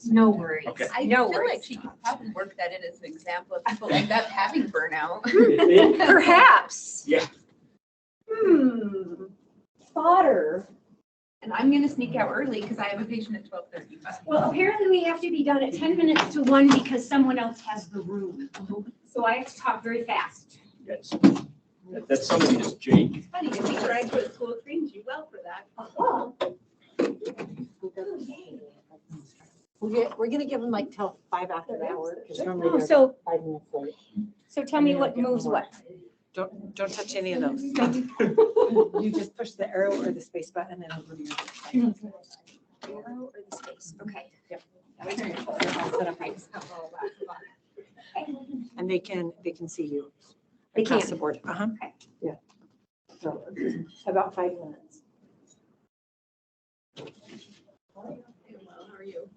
No worries. Okay. I No feel worries. like she could probably work that in as an example of people like that having burnout. Perhaps. Yeah. Fodder. And I'm gonna sneak out early because I have a patient at 12:30. Well, apparently we have to be done at 10 minutes to 1 because someone else has the room. So I have to talk very fast. Yes. That's somebody is Jake. It's funny, the teacher I go to school trains you well for that. We're gonna give them like till 5 after the hour. 'Cause normally Oh, they're so, 5 minutes late. so tell me what moves what. Don't touch any of those. You just push the arrow or the space button and over to your. Arrow or the space, okay. Yep. I'll set up right. And they can see you. They across can. the board. Uh-huh. Okay. Yeah. So about 5 minutes. How are you?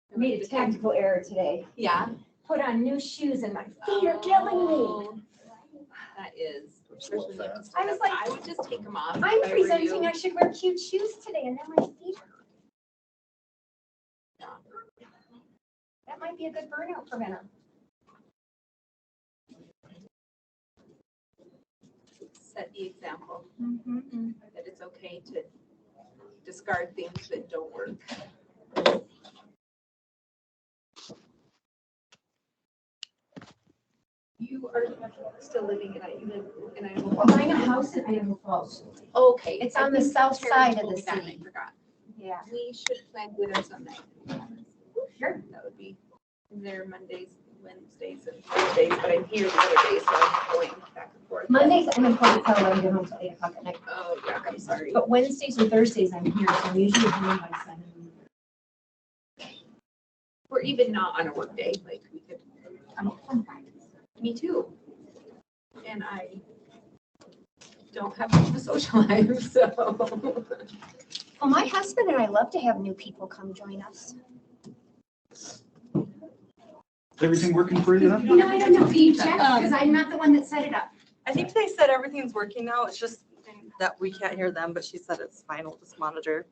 I made a tactical error today. Yeah. Put on new shoes and my feet are killing me. Oh, that is. Especially when you have to stand I was up. like, I would just take them off. I'm if I were presenting, you. I should wear cute shoes today and then my feet hurt. That might be a good burnout preventer. Set the example that it's okay to discard things that don't work. You are still living in Idaho Falls. Buying a house in Idaho Falls. Okay. It's I on the think south Karen side of told the me that and city. I forgot. Yeah. We should plan with us on that. Sure. That would be there Mondays, Wednesdays, and Thursdays, but I'm here the other days, so I'm going back and forth. Mondays, I'm in Port Cola, I get home till 8 o'clock at night. Oh, yeah, I'm sorry. But Wednesdays and Thursdays, I'm here, so I'm usually home by 7. Or even not on a work day, like we could. Me too. And I don't have much of a social life, so. Well, my husband and I love to have new people come join us. Is everything working for you then? No, I don't know. Do you check? Because I'm not the one that set it up. I think they said everything's working now. It's just that we can't hear them, but she said it's fine. We'll just monitor.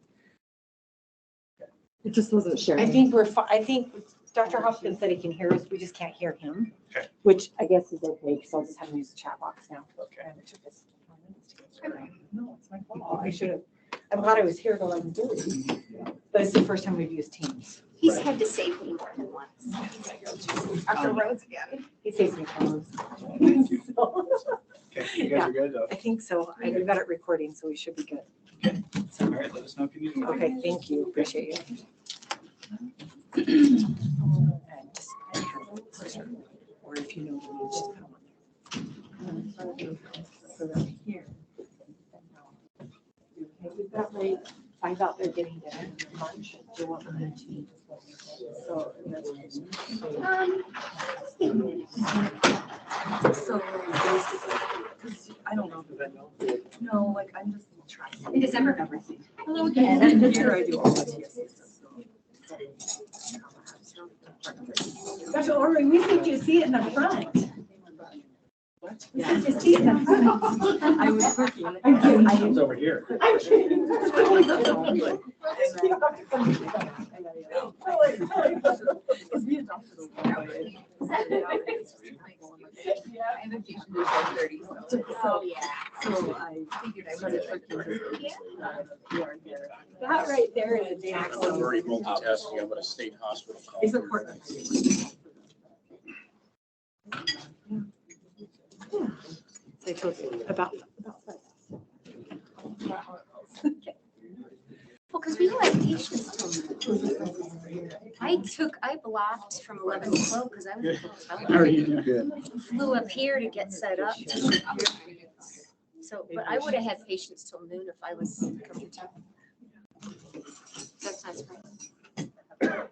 It just wasn't sharing. I think I think Dr. Hopkins said he can hear us. We just can't hear him. Okay. Which I guess is okay because I'll just have him use the chat box now. Okay. And it took us 4 minutes to get started. No, it's my fault. I should have. I'm glad I was here at 11:30. But it's the first time we've used Teams. He's had to save me more than once. After Rhodes again. He saves me from those. Okay, you guys are good? I think so. We got it recording, so we should be good. All right, let us know if you need anything. Okay, thank you. Appreciate you. Or if you know, just come on. So right here. We've got like 5 out there getting dinner, lunch. Do you want them to eat? So that's So because I don't know. No, like I'm just trying. In December. Everything. And then here I do all the TSC stuff. Dr. Orring, we think you see it in the front. We Yeah. think you see it in the front. I was working. I'm kidding. It's over here. I'm kidding. I have a patient who's 30, so. Oh, yeah. So I Figured I started would. working. That right there is a dance. I'm very multitasking. I'm at a state hospital. call. It's important. They told you about. Well, because we don't have patients. I blocked from 11 to 12 because I was in How hotel. are you doing? Flew up here to get set up. So, but I would have had patients till noon if I was coming to. That's not right.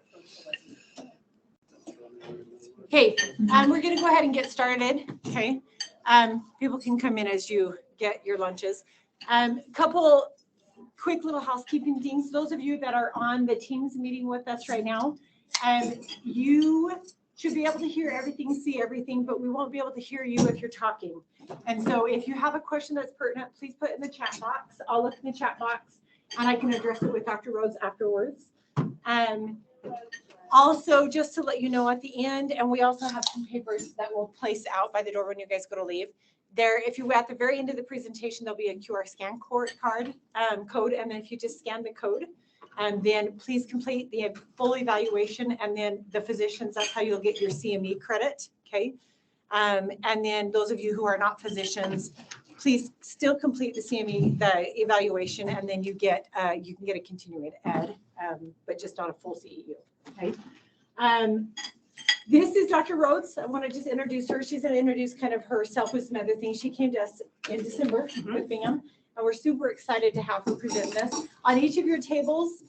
Okay, we're gonna go ahead and get started, okay? People can come in as you get your lunches. Couple quick little housekeeping things. Those of you that are on the Teams meeting with us right now, you should be able to hear everything, see everything, but we won't be able to hear you if you're talking. And so if you have a question that's pertinent, please put it in the chat box. I'll look in the chat box and I can address it with Dr. Rhodes afterwards. Also, just to let you know at the end, and we also have some papers that we'll place out by the door when you guys go to leave. There, if you at the very end of the presentation, there'll be a QR scan code, and then if you just scan the code, then please complete the full evaluation, and then the physicians, that's how you'll get your CME credit, okay? And then those of you who are not physicians, please still complete the CME, the evaluation, and then you can get a continuing ed, but just on a full CEU, okay? This is Dr. Rhodes. I want to just introduce her. She's going to introduce kind of herself with some other things. She came to us in December with BAM, and we're super excited to have her present this. On each of your tables,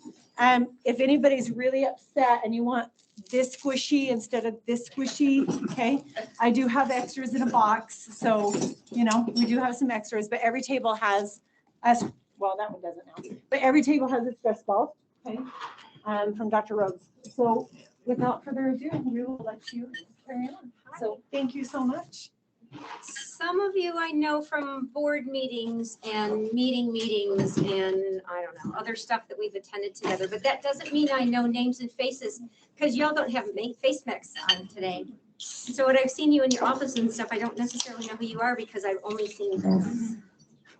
if anybody's really upset and you want this squishy instead of this squishy, okay, I do have extras in a box. So, you know, we do have some extras, but every table has, well, that one doesn't now, but every table has a stress ball, okay, from Dr. Rhodes. So without further ado, we will let you carry on. So thank you so much. Some of you I know from board meetings and meetings and I don't know, other stuff that we've attended together, but that doesn't mean I know names and faces because y'all don't have face masks on today. So what I've seen you in your office and stuff, I don't necessarily know who you are because I've only seen this.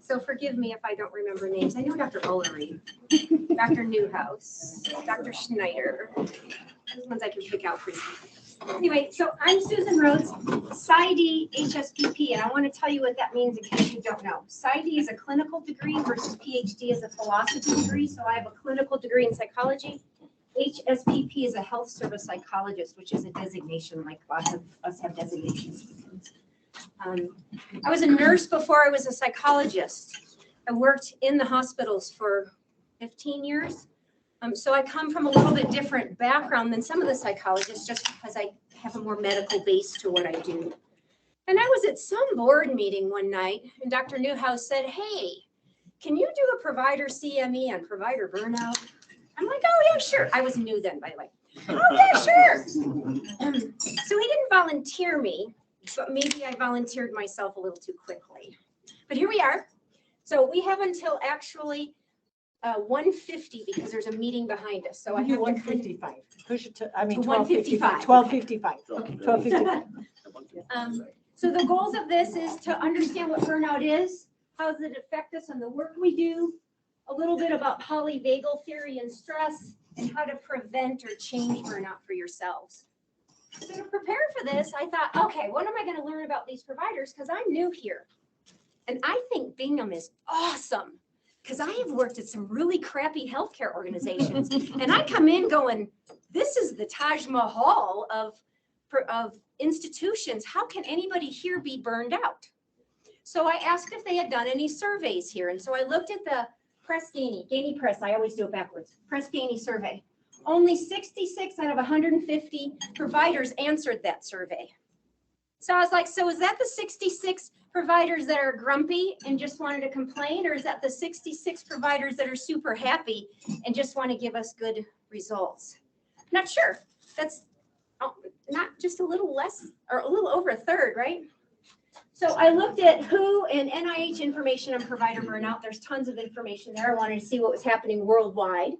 So forgive me if I don't remember names. I know Dr. Ullery, Dr. Newhouse, Dr. Schneider. Those ones I can pick out for you. Anyway, so I'm Susan Rhodes, PsyD HSPP, and I want to tell you what that means in case you don't know. PsyD is a clinical degree versus PhD is a philosophy degree. So I have a clinical degree in psychology. HSPP is a health service psychologist, which is a designation, like lots of us have designations. I was a nurse before I was a psychologist. I worked in the hospitals for 15 years. So I come from a little bit different background than some of the psychologists just because I have a more medical base to what I do. And I was at some board meeting one night and Dr. Newhouse said, hey, can you do a provider CME on provider burnout? I'm like, oh yeah, sure. I was new then, by the way. Oh yeah, sure. So he didn't volunteer me, but maybe I volunteered myself a little too quickly. But here we are. So we have until actually 1:50 because there's a meeting behind us. So I have 155. Push it to, I mean, 1:55. 12:55. 12:55. So the goals of this is to understand what burnout is, how does it affect us and the work we do, a little bit about polyvagal theory and stress, and how to prevent or change burnout for yourselves. So to prepare for this, I thought, okay, what am I going to learn about these providers? Because I'm new here. And I think Bingham is awesome. Because I have worked at some really crappy healthcare organizations. And I come in going, this is the Taj Mahal of institutions. How can anybody here be burned out? So I asked if they had done any surveys here. And so I looked at the Gainey Press, I always do it backwards, Press Gainey survey. Only 66 out of 150 providers answered that survey. So I was like, so is that the 66 providers that are grumpy and just wanted to complain, or is that the 66 providers that are super happy and just want to give us good results? Not sure. That's not just a little less or a little over a third, right? So I looked at WHO and NIH information on provider burnout. There's tons of information there. I wanted to see what was happening worldwide.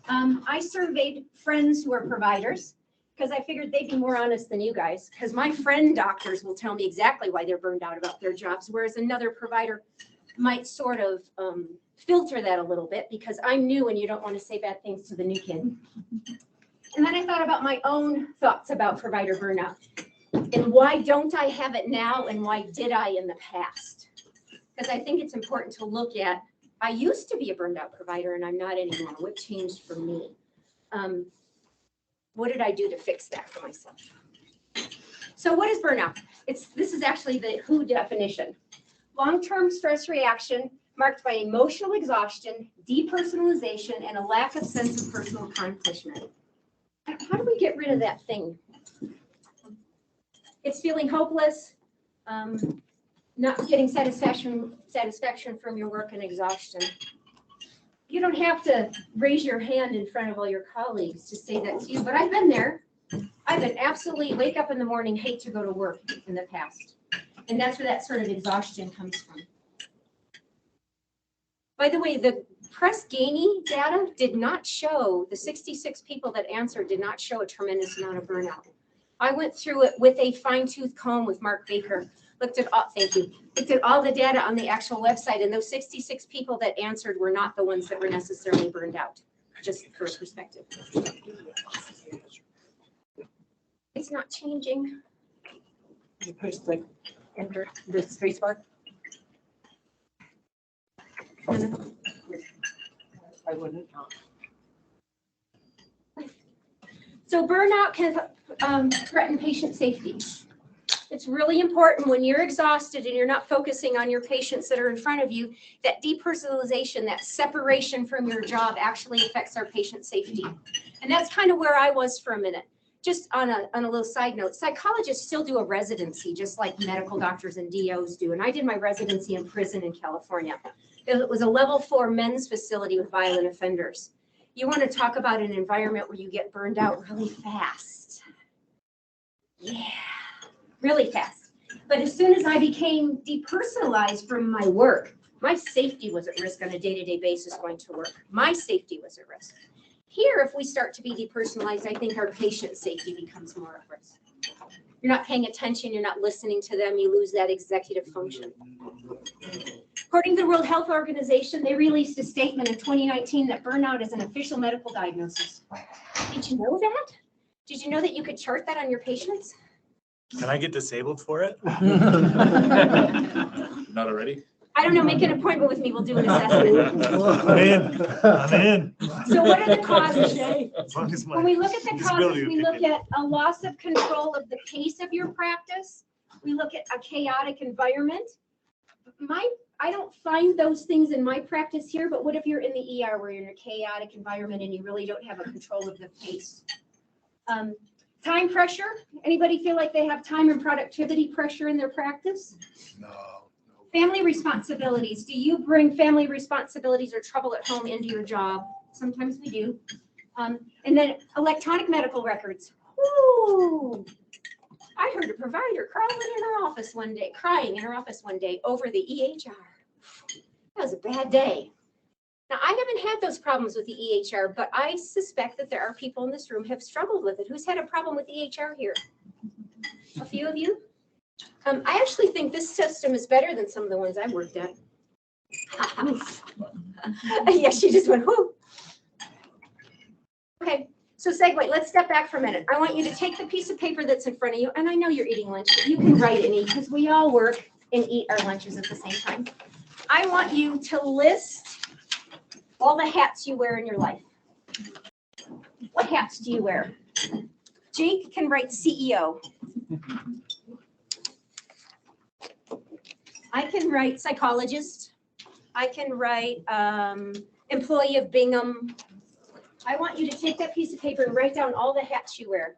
I surveyed friends who are providers because I figured they'd be more honest than you guys, because my friend doctors will tell me exactly why they're burned out about their jobs, whereas another provider might sort of filter that a little bit because I'm new and you don't want to say bad things to the new kid. And then I thought about my own thoughts about provider burnout. And why don't I have it now and why did I in the past? Because I think it's important to look at, I used to be a burned out provider and I'm not anymore. What changed for me? What did I do to fix that for myself? So what is burnout? This is actually the WHO definition. Long-term stress reaction marked by emotional exhaustion, depersonalization, and a lack of sense of personal accomplishment. How do we get rid of that thing? It's feeling hopeless, not getting satisfaction from your work and exhaustion. don't have to raise your hand in front of all your colleagues to say that to you, but I've been there. I've been absolutely wake up in the morning, hate to go to work in the past. And that's where that sort of exhaustion comes from. By the way, the Press Ganey data did not show, the 66 people that answered did not show a tremendous amount of burnout. I went through it with a fine-tooth comb with Mark Baker, looked at all the data on the actual website, and those 66 people that answered were not the ones that were necessarily burned out, just for perspective. It's not changing. You push the enter, the space bar. I wouldn't. So burnout can threaten patient safety. It's really important when you're exhausted and you're not focusing on your patients that are in front of you, that depersonalization, that separation from your job actually affects our patient safety. And that's kind of where I was for a minute. Just on a little side note, psychologists still do a residency just like medical doctors and DOs do. And I did my residency in prison in California. It was a level 4 men's facility with violent offenders. You want to talk about an environment where you get burned out really fast. Yeah, really fast. But as soon as I became depersonalized from my work, my safety was at risk on a day-to-day basis going to work. My safety was at risk. Here, if we start to be depersonalized, I think our patient safety becomes more at risk. You're not paying attention, you're not listening to them, you lose that executive function. According to the World Health Organization, they released a statement in 2019 that burnout is an official medical diagnosis. Did you know that? Did you know that you could chart that on your patients? Can I get disabled for it? Not already? I don't know, make an appointment with me, we'll do an assessment. I'm in. So what are the causes? As long as When my we look at the disability causes, we will look kick in. at a loss of control of the pace of your practice. We look at a chaotic environment. I don't find those things in my practice here, but what if you're in the ER where you're in a chaotic environment and you really don't have a control of the pace? Time pressure. Anybody feel like they have time and productivity pressure in their practice? No. Family responsibilities. Do you bring family responsibilities or trouble at home into your job? Sometimes we do. And then electronic medical records. Ooh, I heard a provider crying in her office one day over the EHR. That was a bad day. Now, I haven't had those problems with the EHR, but I suspect that there are people in this room who have struggled with it. Who's had a problem with EHR here? A few of you? I actually think this system is better than some of the ones I've worked at. Yeah, she just went, whoo. Okay, so segue, let's step back for a minute. I want you to take the piece of paper that's in front of you, and I know you're eating lunch, but you can write and eat because we all work and eat our lunches at the same time. I want you to list all the hats you wear in your life. What hats do you wear? Jake can write CEO. I can write psychologist. I can write employee of Bingham. I want you to take that piece of paper and write down all the hats you wear.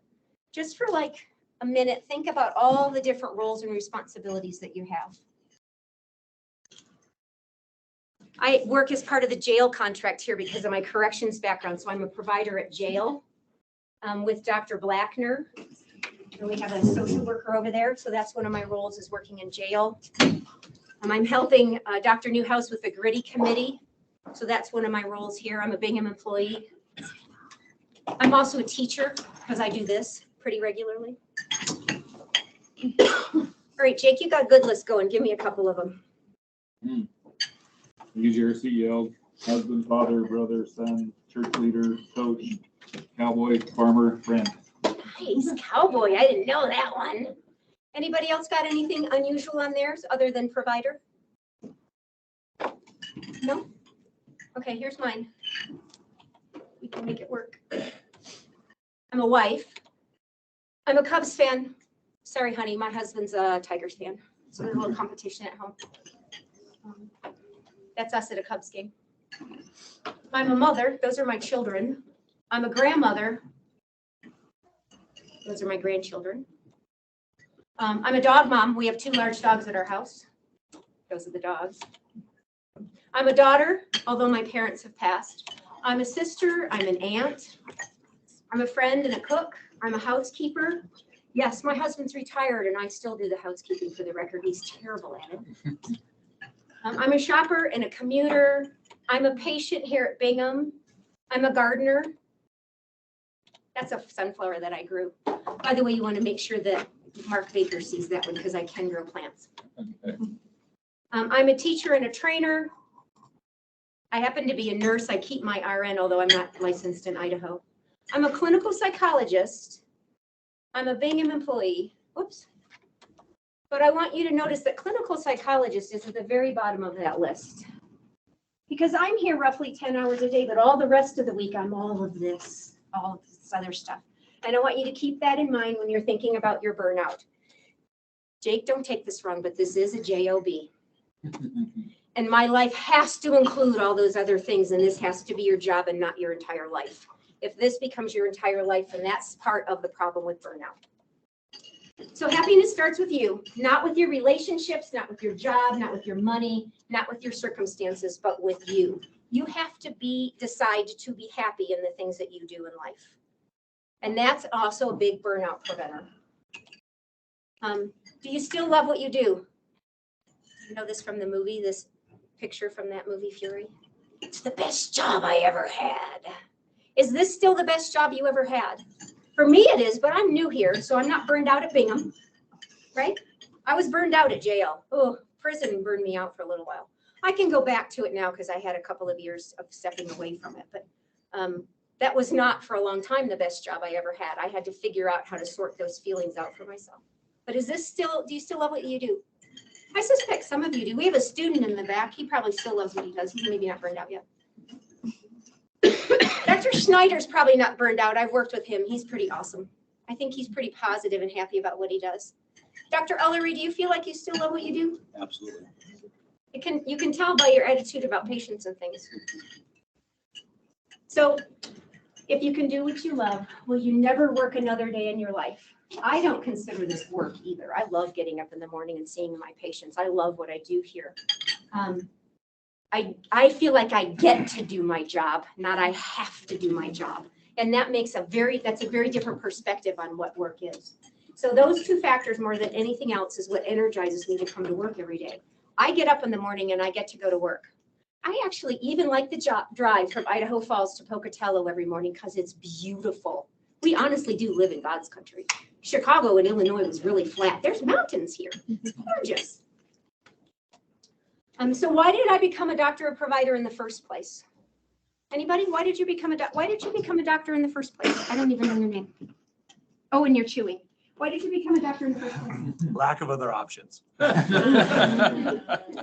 Just for like a minute, think about all the different roles and responsibilities that you have. I work as part of the jail contract here because of my corrections background. So I'm a provider at jail with Dr. Blackner. And we have a social worker over there. So that's one of my roles is working in jail. I'm helping Dr. Newhouse with the Gritty Committee. So that's one of my roles here. I'm a Bingham employee. I'm also a teacher because I do this pretty regularly. All right, Jake, you got a good list going. Give me a couple of them. He's your CEO, husband, father, brother, son, church leader, coach, cowboy, farmer, friend. Nice, cowboy. I didn't know that one. Anybody else got anything unusual on theirs other than provider? No? Okay, here's mine. We can make it work. I'm a wife. I'm a Cubs fan. Sorry, honey, my husband's a Tigers fan. So there's a little competition at home. That's us at a Cubs game. I'm a mother. Those are my children. I'm a grandmother. Those are my grandchildren. I'm a dog mom. We have 2 large dogs at our house. Those are the dogs. I'm a daughter, although my parents have passed. I'm a sister, I'm an aunt. I'm a friend and a cook. I'm a housekeeper. Yes, my husband's retired and I still do the housekeeping for the record. He's terrible at it. I'm a shopper and a commuter. I'm a patient here at Bingham. I'm a gardener. That's a sunflower that I grew. By the way, you want to make sure that Mark Baker sees that one because I can grow plants. I'm a teacher and a trainer. I happen to be a nurse. I keep my RN, although I'm not licensed in Idaho. I'm a clinical psychologist. I'm a Bingham employee. Whoops. But I want you to notice that clinical psychologist is at the very bottom of that list. Because I'm here roughly 10 hours a day, but all the rest of the week, I'm all of this other stuff. And I want you to keep that in mind when you're thinking about your burnout. Jake, don't take this wrong, but this is a job. And my life has to include all those other things, and this has to be your job and not your entire life. If this becomes your entire life, then that's part of the problem with burnout. So happiness starts with you, not with your relationships, not with your job, not with your money, not with your circumstances, but with you. You have to decide to be happy in the things that you do in life. And that's also a big burnout preventer. Do you still love what you do? You know this from the movie, this picture from that movie, Fury? It's the best job I ever had. Is this still the best job you ever had? For me it is, but I'm new here, so I'm not burned out at Bingham, right? I was burned out at jail. Oh, prison burned me out for a little while. I can go back to it now because I had a couple of years of stepping away from it, but that was not for a long time the best job I ever had. I had to figure out how to sort those feelings out for myself. But do you still love what you do? I suspect some of you do. We have a student in the back. He probably still loves what he does. He's maybe not burned out yet. Dr. Schneider's probably not burned out. I've worked with him. He's pretty awesome. I think he's pretty positive and happy about what he does. Dr. Ellery, do you feel like you still love what you do? Absolutely. You can tell by your attitude about patients and things. So if you can do what you love, will you never work another day in your life? I don't consider this work either. I love getting up in the morning and seeing my patients. I love what I do here. I feel like I get to do my job, not I have to do my job. And that makes that's a very different perspective on what work is. So those two factors more than anything else is what energizes me to come to work every day. I get up in the morning and I get to go to work. I actually even like the drive from Idaho Falls to Pocatello every morning because it's beautiful. We honestly do live in God's country. Chicago and Illinois was really flat. There's mountains here. Gorgeous. So why did I become a doctor or provider in the first place? Anybody? Why did you become a doctor in the first place? I don't even know your name. Oh, and you're chewing. Why did you become a doctor in the first place? Lack of other options.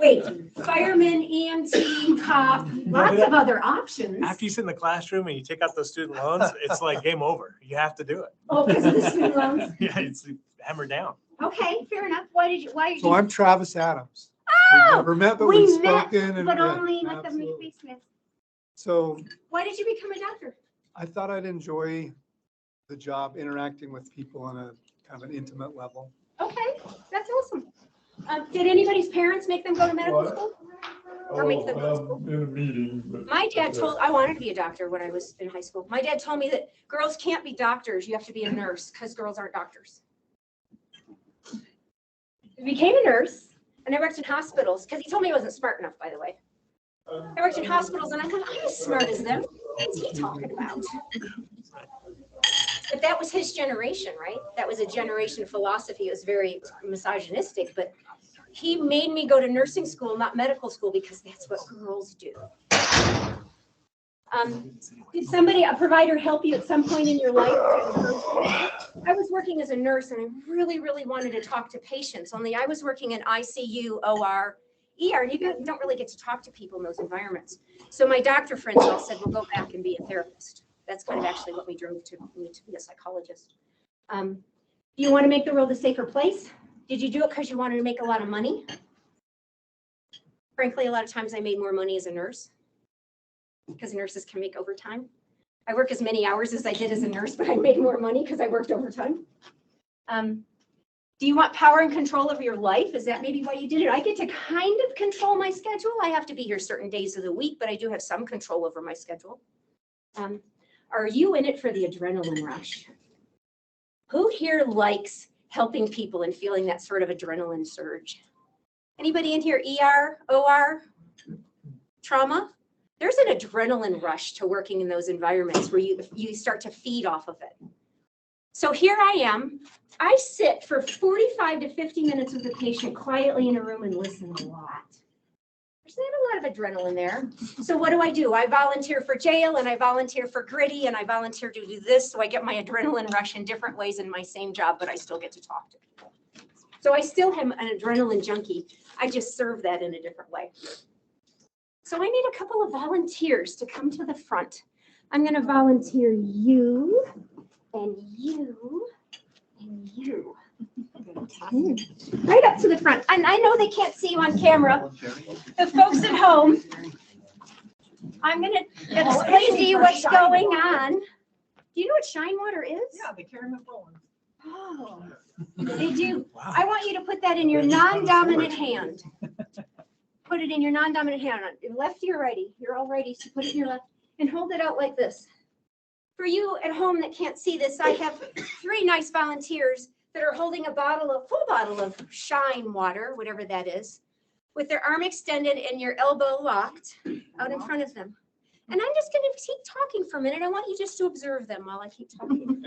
Wait, fireman, EMT, cop, lots of other options. After you sit in the classroom and you take out those student loans, it's like game over. You have to do it. Oh, because of the student loans? Yeah, it's hammered down. Okay, fair enough. Why did you? So I'm Travis Adams. Oh, We've never met, but we we've met, spoken. And but yeah, only with the absolutely. Smith. So Why did you become a doctor? I thought I'd enjoy the job interacting with people on a kind of an intimate level. Okay, that's awesome. Did anybody's parents make them go to medical What? school? Or make them go to school? In a meeting, but. My dad I wanted to be a doctor when I was in high school. My dad told me that girls can't be doctors. You have to be a nurse because girls aren't doctors. I became a nurse and I worked in hospitals because he told me I wasn't smart enough, by the way. I worked in hospitals and I thought, I'm as smart as them. What's he talking about? But that was his generation, right? That was a generation philosophy. It was very misogynistic, but he made me go to nursing school, not medical school, because that's what girls do. Did a provider help you at some point in your life? I was working as a nurse and I really, really wanted to talk to patients, only I was working in ICU, OR, ER, and you don't really get to talk to people in those environments. So my doctor friends all said, well, go back and be a therapist. That's kind of actually what me drove to me to be a psychologist. Do you want to make the world a safer place? Did you do it because you wanted to make a lot of money? Frankly, a lot of times I made more money as a nurse because nurses can make overtime. I work as many hours as I did as a nurse, but I made more money because I worked overtime. Do you want power and control over your life? Is that maybe why you did it? I get to kind of control my schedule. I have to be here certain days of the week, but I do have some control over my schedule. Are you in it for the adrenaline rush? Who here likes helping people and feeling that sort of adrenaline surge? Anybody in here ER, OR, trauma? There's an adrenaline rush to working in those environments where you start to feed off of it. So here I am. I sit for 45 to 50 minutes with a patient quietly in a room and listen a lot. There's not a lot of adrenaline there. So what do? I volunteer for jail, and I volunteer for Gritty, and I volunteer to do this. So I get my adrenaline rush in different ways in my same job, but I still get to talk to people. So I still am an adrenaline junkie. I just serve that in a different way. So I need a couple of volunteers to come to the front. I'm going to volunteer you and you and you. Right up to the front. And I know they can't see you on camera. The folks at home, I'm going to explain to you what's going on. Do you know what shine water is? Yeah, they carry them rolling. Oh, they do. I want you to put that in your non-dominant hand. Put it in your non-dominant hand, lefty or righty. You're all righty, so put it in your left and hold it out like this. For you at home that can't see this, I have 3 nice volunteers that are holding full bottle of shine water, whatever that is, with their arm extended and your elbow locked out in front of them. And I'm just going to keep talking for a minute. I want you just to observe them while I keep talking.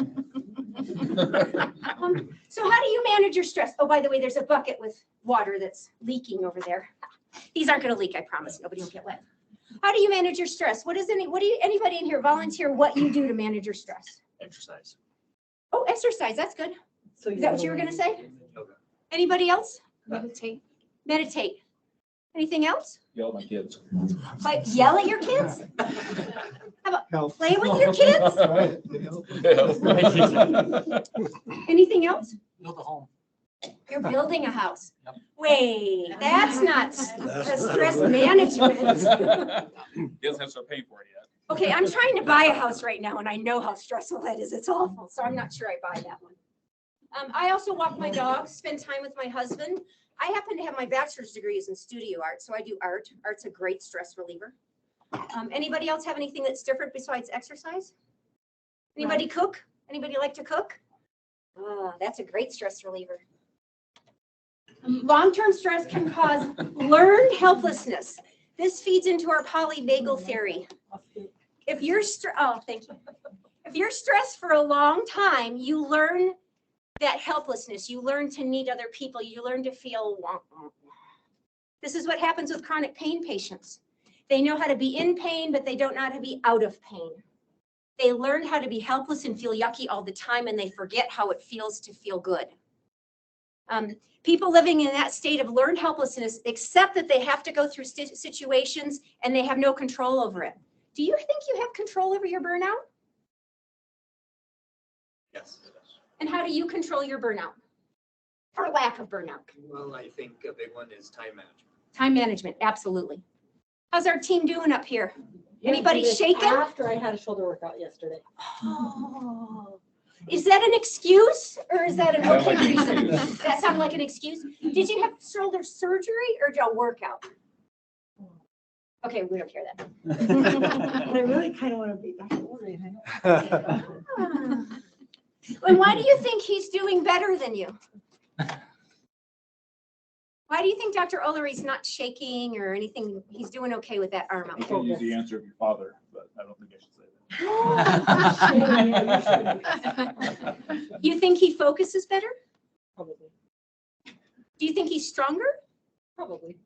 So how do you manage your stress? Oh, by the way, there's a bucket with water that's leaking over there. These aren't going to leak, I promise. Nobody will get wet. How do you manage your stress? Anybody in here volunteer what you do to manage your stress? Exercise. Oh, exercise. That's good. So Is that what you were going to say? Yoga. Anybody else? Meditate. Meditate. Anything else? Yell at my kids. Like yell at your kids? Help. Play with your kids? Anything else? Build a home. You're building a house. Yep. Wait, that's not stress management. Doesn't have to start paying for it yet. Okay, I'm trying to buy a house right now and I know how stressful that is. It's awful. So I'm not sure I buy that one. I also walk my dog, spend time with my husband. I happen to have my bachelor's degrees in studio art, so I do art. Art's a great stress reliever. Anybody else have anything that's different besides exercise? Anybody cook? Anybody like to cook? Oh, that's a great stress reliever. Long-term stress can cause learned helplessness. This feeds into our polyvagal theory. If you're thank you. If you're stressed for a long time, you learn that helplessness. You learn to need other people. You learn to feel. This is what happens with chronic pain patients. They know how to be in pain, but they don't know how to be out of pain. They learn how to be helpless and feel yucky all the time, and they forget how it feels to feel good. People living in that state of learned helplessness accept that they have to go through situations and they have no control over it. Do you think you have control over your burnout? Yes. And how do you control your burnout? Or lack of burnout? Well, I think a big one is time management. Time management, absolutely. How's our team doing up here? Anybody shaking? After I had a shoulder workout yesterday. Oh. Is that an excuse or is that an okay reason? Does that sound like an excuse? Did you have shoulder surgery or a workout? Okay, we don't care that. But I really kind of want to be Dr. Ulrich. And why do you think he's doing better than you? Why do you think Dr. Ulrich's not shaking or anything? He's doing okay with that arm I out. can't use the answer of your father, but I don't think I should say that. You think he focuses better? Probably. Do you think he's stronger? Probably.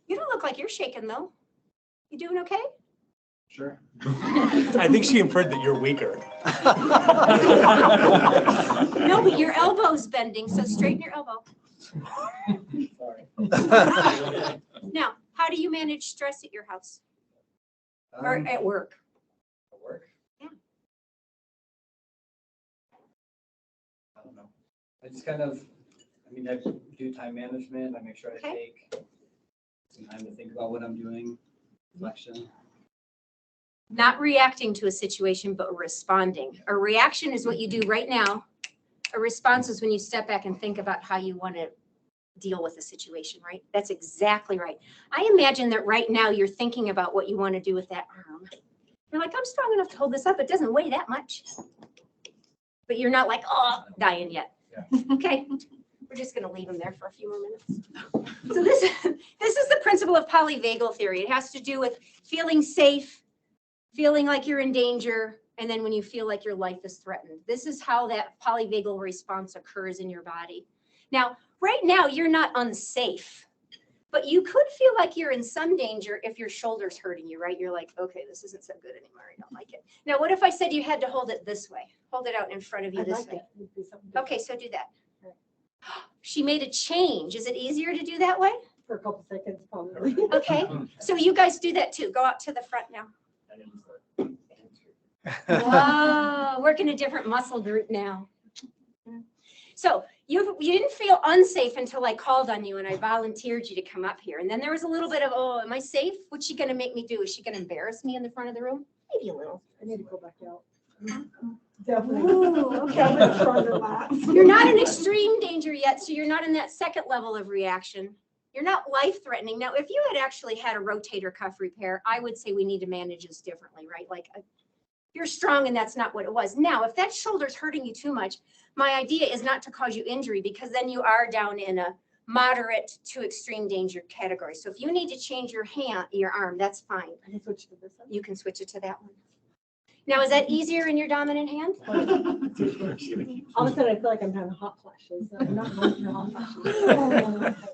You don't look like you're shaking though. You doing okay? Sure. I think she inferred that you're weaker. No, but your elbow's bending, so straighten your elbow. Sorry. Now, how do you manage stress at your house or at work? At work? Yeah. I don't know. I just kind of, I do time management. I make sure I take some time to think about what I'm doing, reflection. Not reacting to a situation, but responding. A reaction is what you do right now. A response is when you step back and think about how you want to deal with the situation, right? That's exactly right. I imagine that right now you're thinking about what you want to do with that arm. You're like, I'm strong enough to hold this up. It doesn't weigh that much. But you're not like, oh, dying yet. Yeah. Okay. We're just going to leave them there for a few more minutes. So this is the principle of polyvagal theory. It has to do with feeling safe, feeling like you're in danger, and then when you feel like your life is threatened. This is how that polyvagal response occurs in your body. Now, right now, you're not unsafe, but you could feel like you're in some danger if your shoulder's hurting you, right? You're like, okay, this isn't so good anymore. I don't like it. Now, what if I said you had to hold it this way? Hold it out in front of you this way. Okay, so do that. She made a change. Is it easier to do that way? For a couple seconds, probably. Okay, so you guys do that too. Go out to the front now. Wow, working a different muscle group now. So you didn't feel unsafe until I called on you and I volunteered you to come up here. And then there was a little bit of, oh, am I safe? What's she going to make me do? Is she going to embarrass me in the front of the room? Maybe a little. I need to go back out. Ooh, Definitely. okay. You're not in extreme danger yet, so you're not in that second level of reaction. You're not life-threatening. Now, if you had actually had a rotator cuff repair, I would say we need to manage this differently, right? Like you're strong and that's not what it was. Now, if that shoulder's hurting you too much, my idea is not to cause you injury because then you are down in a moderate to extreme danger category. So if you need to change your arm, that's fine. I can switch to this one. You can switch it to that one. Now, is that easier in your dominant hand? All of a sudden, I feel like I'm having hot flashes. I'm not going through hot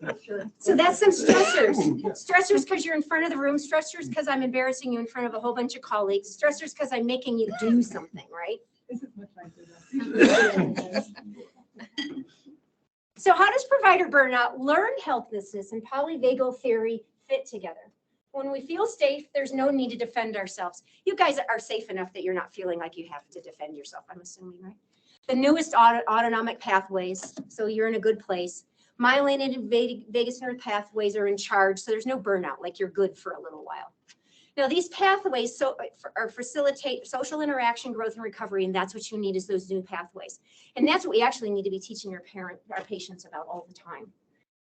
flashes. Sure. So that's some stressors. Stressors because you're in front of the room. Stressors because I'm embarrassing you in front of a whole bunch of colleagues. Stressors because I'm making you do something, right? This is much nicer. So how does provider burnout, learned helplessness, and polyvagal theory fit together? When we feel safe, there's no need to defend ourselves. You guys are safe enough that you're not feeling like you have to defend yourself, I'm assuming, right? The newest autonomic pathways, so you're in a good place. Myelinated vagus nerve pathways are in charge, so there's no burnout, like you're good for a little while. Now, these pathways facilitate social interaction, growth, and recovery, and that's what you need is those new pathways. And that's what we actually need to be teaching our patients about all the time.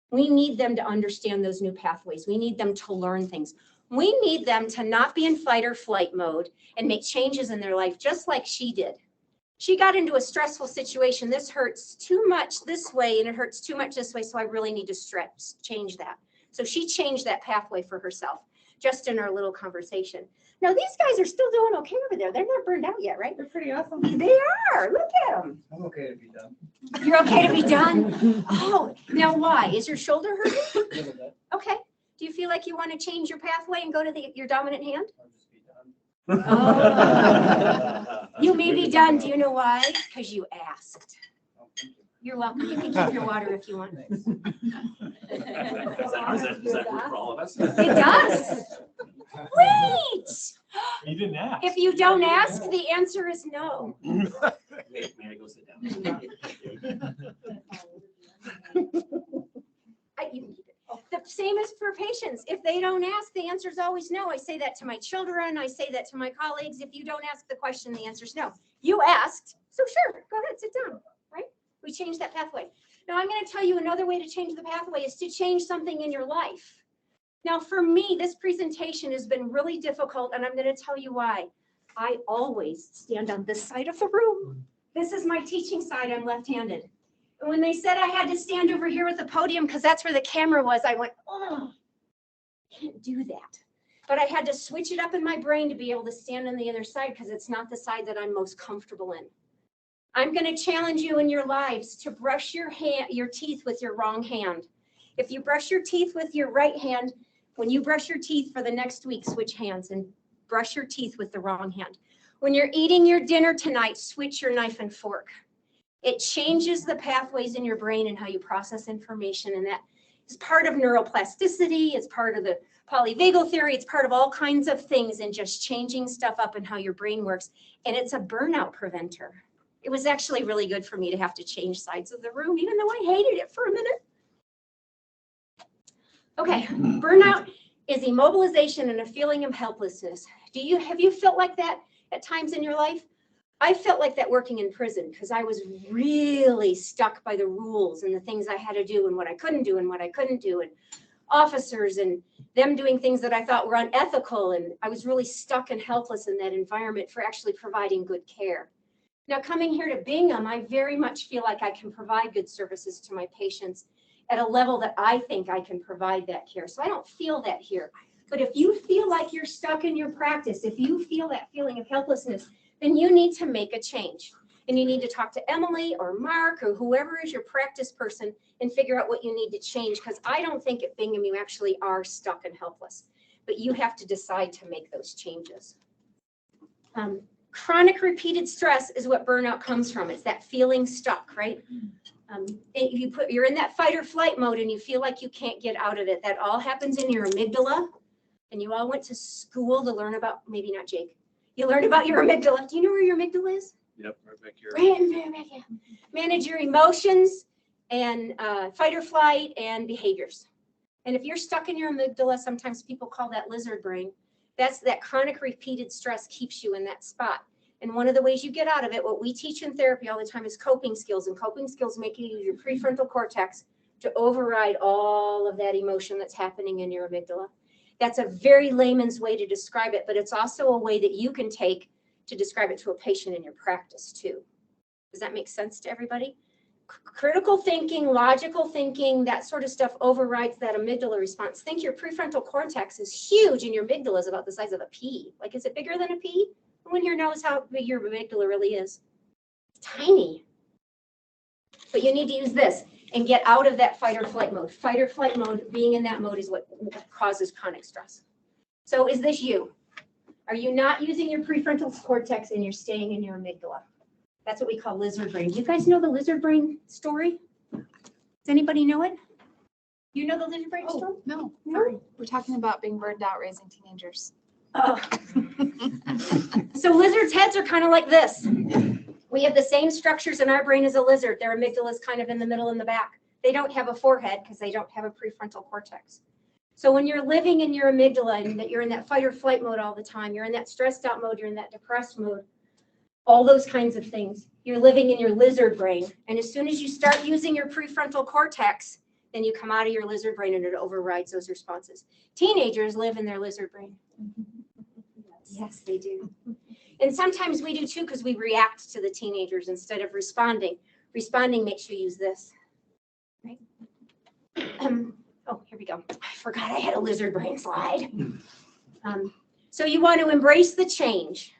We need them to understand those new pathways. We need them to learn things. We need them to not be in fight or flight mode and make changes in their life just like she did. She got into a stressful situation. This hurts too much this way and it hurts too much this way, so I really need to change that. So she changed that pathway for herself just in our little conversation. Now, these guys are still doing okay over there. They're not burned out yet, right? They're pretty awesome. They are. Look at them. I'm okay to be done. You're okay to be done? Oh, now why? Is your shoulder hurting? A little bit. Okay. Do you feel like you want to change your pathway and go to your dominant hand? I'll just be done. Oh. You may be done. Do you know why? Because you asked. Oh, thank you. You're welcome. You can keep your water if you want. Thanks. Does that work for all of us? It does. Wait. You didn't ask. If you don't ask, the answer is no. May I go sit down? You can keep it. The same as for patients. If they don't ask, the answer is always no. I say that to my children. I say that to my colleagues. If you don't ask the question, the answer is no. You asked, so sure, go ahead, sit down, right? We changed that pathway. Now I'm going to tell you another way to change the pathway is to change something in your life. Now for me, this presentation has been really difficult and I'm going to tell you why. I always stand on this side of the room. This is my teaching side. I'm left-handed. And when they said I had to stand over here with the podium because that's where the camera was, I went, oh, I can't do that. But I had to switch it up in my brain to be able to stand on the other side because it's not the side that I'm most comfortable in. I'm going to challenge you in your lives to brush your teeth with your wrong hand. If you brush your teeth with your right hand, when you brush your teeth for the next week, switch hands and brush your teeth with the wrong hand. When you're eating your dinner tonight, switch your knife and fork. It changes the pathways in your brain and how you process information, and that is part of neuroplasticity. It's part of the polyvagal theory. It's part of all kinds of things and just changing stuff up and how your brain works, and it's a burnout preventer. It was actually really good for me to have to change sides of the room, even though I hated it for a minute. Okay, burnout is immobilization and a feeling of helplessness. Have you felt like that at times in your life? I felt like that working in prison because I was really stuck by the rules and the things I had to do and what I couldn't do and what I couldn't do, and officers and them doing things that I thought were unethical. And I was really stuck and helpless in that environment for actually providing good care. Now, coming here to Bingham, I very much feel like I can provide good services to my patients at a level that I think I can provide that care. So I don't feel that here. But if you feel like you're stuck in your practice, if you feel that feeling of helplessness, then you need to make a change. And you need to talk to Emily or Mark or whoever is your practice person and figure out what you need to change. Because I don't think at Bingham you actually are stuck and helpless. But you have to decide to make those changes. Chronic repeated stress is what burnout comes from. It's that feeling stuck, right? You're in that fight or flight mode and you feel like you can't get out of it. That all happens in your amygdala. And you all went to school to learn about, maybe not Jake, you learned about your amygdala. Do you know where your amygdala is? Yep, right back here. Right, yeah. Manage your emotions and fight or flight and behaviors. And if you're stuck in your amygdala, sometimes people call that lizard brain. That's that chronic repeated stress keeps you in that spot. And one of the ways you get out of it, what we teach in therapy all the time is coping skills. And coping skills make you use your prefrontal cortex to override all of that emotion that's happening in your amygdala. That's a very layman's way to describe it, but it's also a way that you can take to describe it to a patient in your practice too. Does that make sense to everybody? Critical thinking, logical thinking, that sort of stuff overrides that amygdala response. Think your prefrontal cortex is huge and your amygdala is about the size of a pea. Like, is it bigger than a pea? Anyone here knows how big your amygdala really is? It's tiny. But you need to use this and get out of that fight or flight mode. Fight or flight mode, being in that mode is what causes chronic stress. So is this you? Are you not using your prefrontal cortex and you're staying in your amygdala? That's what we call lizard brain. Do you guys know the lizard brain story? Does anybody know it? You know the lizard brain story? No, No? sorry. We're talking about being burned out raising teenagers. Oh. So lizards' heads are kind of like this. We have the same structures in our brain as a lizard. Their amygdala is kind of in the middle and the back. They don't have a forehead because they don't have a prefrontal cortex. So when you're living in your amygdala and that you're in that fight or flight mode all the time, you're in that stressed out mode, you're in that depressed mode, all those kinds of things, you're living in your lizard brain. And as soon as you start using your prefrontal cortex, then you come out of your lizard brain and it overrides those responses. Teenagers live in their lizard brain. Yes, they do. And sometimes we do too because we react to the teenagers instead of responding. Responding makes you use this. Right? Oh, here we go. I forgot I had a lizard brain slide. So you want to embrace the change.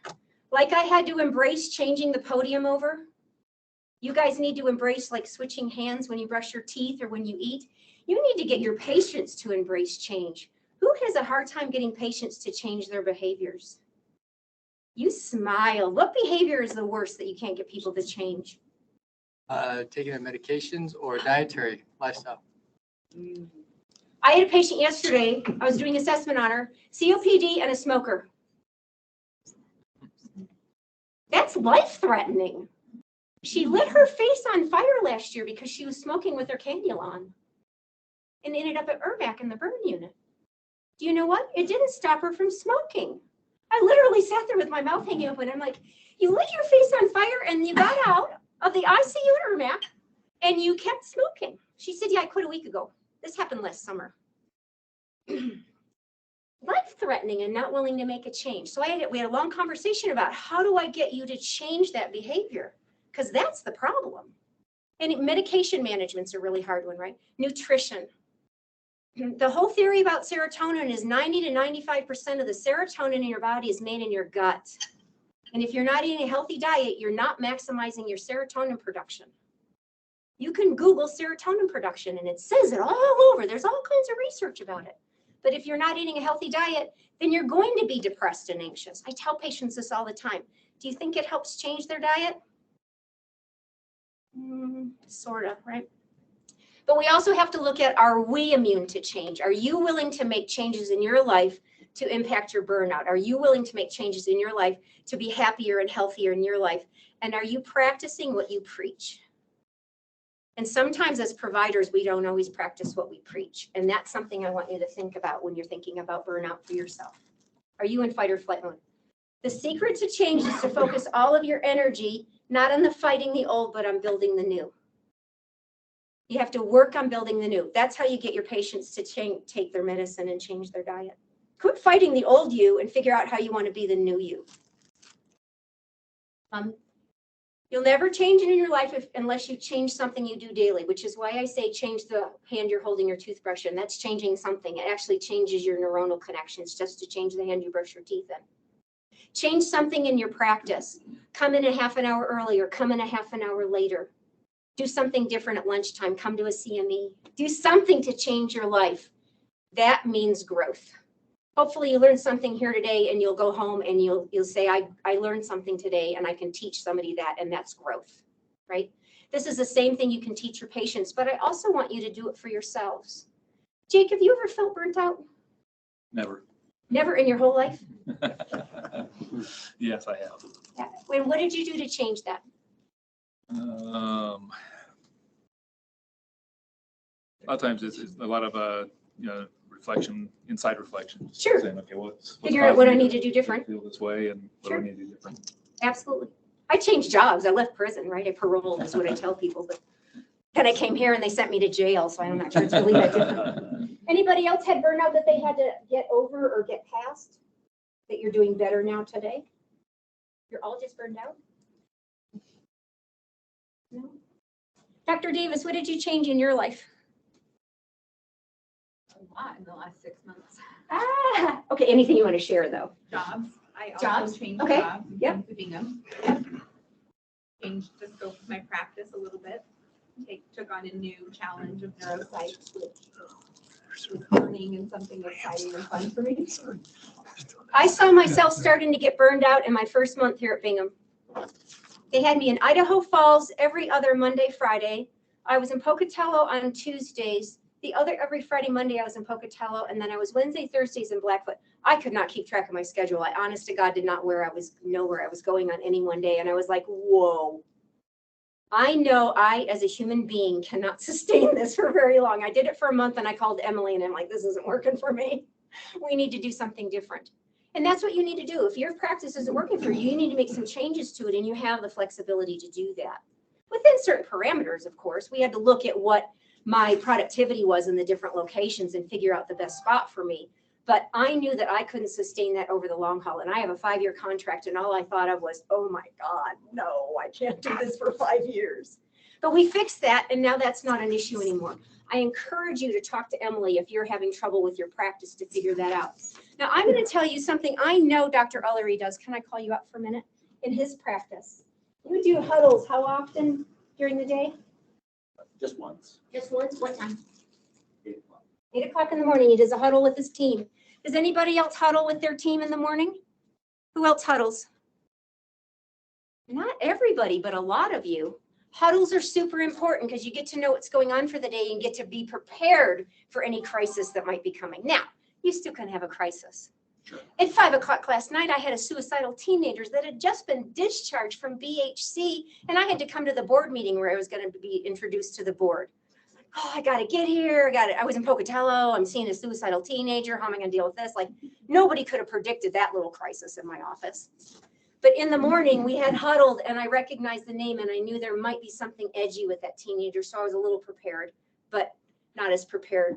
Like I had to embrace changing the podium over. You guys need to embrace like switching hands when you brush your teeth or when you eat. You need to get your patients to embrace change. Who has a hard time getting patients to change their behaviors? You smile. What behavior is the worst that you can't get people to change? Taking the medications or dietary lifestyle. I had a patient yesterday, I was doing assessment on her, COPD and a smoker. That's life-threatening. She lit her face on fire last year because she was smoking with her cannula on and ended up at Urbac in the burn unit. Do you know what? It didn't stop her from smoking. I literally sat there with my mouth hanging open. I'm like, you lit your face on fire and you got out of the ICU at Urbac and you kept smoking. She said, yeah, I quit a week ago. This happened last summer. Life-threatening and not willing to make a change. So we had a long conversation about how do I get you to change that behavior? Because that's the problem. And medication management's a really hard one, right? Nutrition. The whole theory about serotonin is 90 to 95% of the serotonin in your body is made in your gut. And if you're not eating a healthy diet, you're not maximizing your serotonin production. You can Google serotonin production and it says it all over. There's all kinds of research about it. But if you're not eating a healthy diet, then you're going to be depressed and anxious. I tell patients this all the time. Do you think it helps change their diet? Sort of, right? But we also have to look at, are we immune to change? Are you willing to make changes in your life to impact your burnout? Are you willing to make changes in your life to be happier and healthier in your life? And are you practicing what you preach? And sometimes as providers, we don't always practice what we preach. And that's something I want you to think about when you're thinking about burnout for yourself. Are you in fight or flight mode? The secret to change is to focus all of your energy, not on the fighting the old, but on building the new. You have to work on building the new. That's how you get your patients to take their medicine and change their diet. Quit fighting the old you and figure out how you want to be the new you. You'll never change in your life unless you change something you do daily, which is why I say change the hand you're holding your toothbrush in. That's changing something. It actually changes your neuronal connections just to change the hand you brush your teeth in. Change something in your practice. Come in a half an hour earlier, come in a half an hour later. Do something different at lunchtime, come to a CME. Do something to change your life. That means growth. Hopefully you learned something here today and you'll go home and you'll say, I learned something today and I can teach somebody that, and that's growth, right? This is the same thing you can teach your patients, but I also want you to do it for yourselves. Jake, have you ever felt burnt out? Never. Never in your whole life? Yes, I have. Yeah. And what did you do to change that? A lot of times it's a lot of, reflection, inside reflection. Sure. Saying, okay, what's Figure out what I causing me need to do different. Feel this way, and what Sure. do I need to do different? Absolutely. I changed jobs. I left prison, right? I paroled is what I tell people, but then I came here and they sent me to jail, so I'm not sure it's really that different. Anybody else had burnout that they had to get over or get past that you're doing better now today? You're all just burned out? No? Dr. Davis, what did you change in your life? A lot in the last 6 months. Okay, anything you want to share though? Jobs. I Jobs? also changed Okay. jobs, Yep. including them. Changed the scope of my practice a little bit. Took on a new challenge of neuropsych, which was learning and something exciting and fun for me. I saw myself starting to get burned out in my first month here at Bingham. They had me in Idaho Falls every other Monday, Friday. I was in Pocatello on Tuesdays. Every Friday, Monday, I was in Pocatello, and then I was Wednesday, Thursdays in Blackfoot. I could not keep track of my schedule. I honest to God did not know where I was going on any one day. And I was like, whoa. I know I, as a human being, cannot sustain this for very long. I did it for a month and I called Emily and I'm like, this isn't working for me. We need to do something different. And that's what you need to do. If your practice isn't working for you, you need to make some changes to it, and you have the flexibility to do that. Within certain parameters, of course. We had to look at what my productivity was in the different locations and figure out the best spot for me. But I knew that I couldn't sustain that over the long haul. And I have a 5-year contract, and all I thought of was, oh my God, no, I can't do this for 5 years. But we fixed that, and now that's not an issue anymore. I encourage you to talk to Emily if you're having trouble with your practice to figure that out. Now, I'm going to tell you something I know Dr. Ullery does. Can I call you up for a minute? In his practice, you do huddles how often during the day? Just once. Just once? What time? 8 o'clock. 8 o'clock in the morning. He does a huddle with his team. Does anybody else huddle with their team in the morning? Who else huddles? Not everybody, but a lot of you. Huddles are super important because you get to know what's going on for the day and get to be prepared for any crisis that might be coming. Now, you still can have a crisis. Sure. At 5 o'clock last night, I had a suicidal teenager that had just been discharged from BHC, and I had to come to the board meeting where I was going to be introduced to the board. Oh, I got to get here. I was in Pocatello. I'm seeing a suicidal teenager. How am I going to deal with this? Like, nobody could have predicted that little crisis in my office. But in the morning, we had huddled, and I recognized the name, and I knew there might be something edgy with that teenager, so I was a little prepared, but not as prepared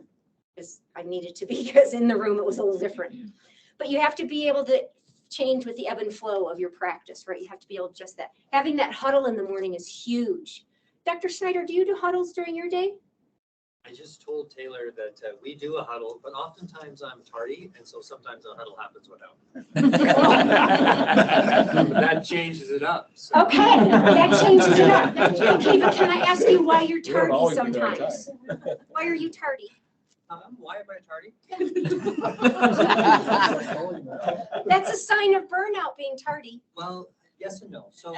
as I needed to be, because in the room it was a little different. But you have to be able to change with the ebb and flow of your practice, right? You have to be able to adjust that. Having that huddle in the morning is huge. Dr. Snyder, do you do huddles during your day? I just told Taylor that we do a huddle, but oftentimes I'm tardy, and so sometimes a huddle happens without. That changes it up. So. Okay, that changes it up. Okay, but can I ask you why you're tardy sometimes? Why are you tardy? Why am I tardy? That's a sign of burnout, being tardy. Well, yes and no. So